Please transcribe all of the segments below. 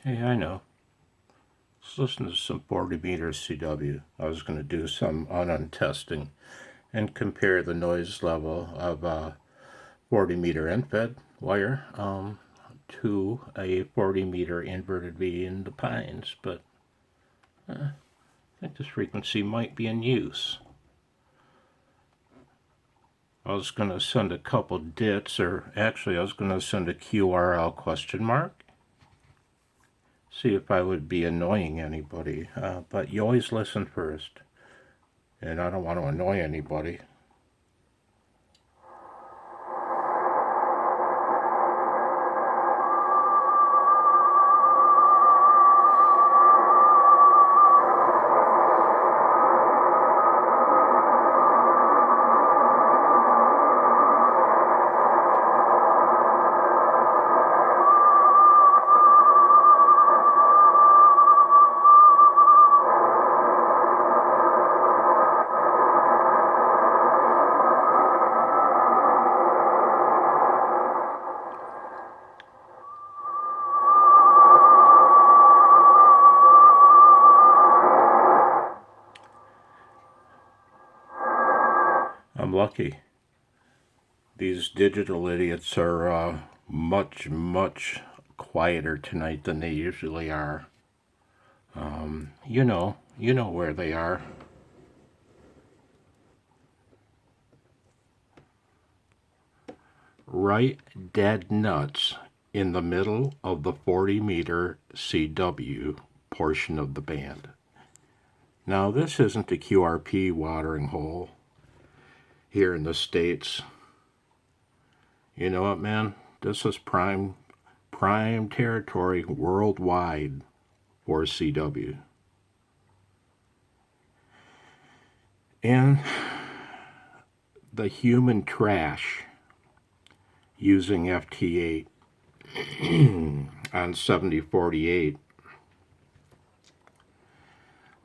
Hey, I know. Let's listen to some 40 meter CW. I was going to do some on testing and compare the noise level of a 40 meter end-fed wire to a 40 meter inverted V in the pines, but I think this frequency might be in use. I was going to send a couple DITs, or actually I was going to send a QRL question mark. See if I would be annoying anybody, but you always listen first, and I don't want to annoy anybody. I'm lucky. These digital idiots are much, much quieter tonight than they usually are. You know where they are. Right dead nuts in the middle of the 40 meter CW portion of the band. Now, this isn't a QRP watering hole here in the States. You know what, man? This is prime territory worldwide for CW. And the human trash using FT8 on 7048,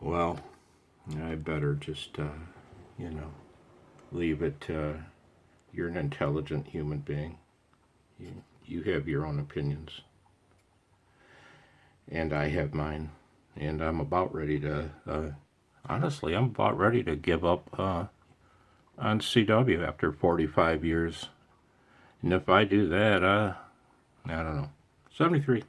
well, I better just, leave it to you're an intelligent human being. You have your own opinions. And I have mine. And I'm about ready to, honestly, I'm about ready to give up on CW after 45 years. And if I do that, I don't know. 73.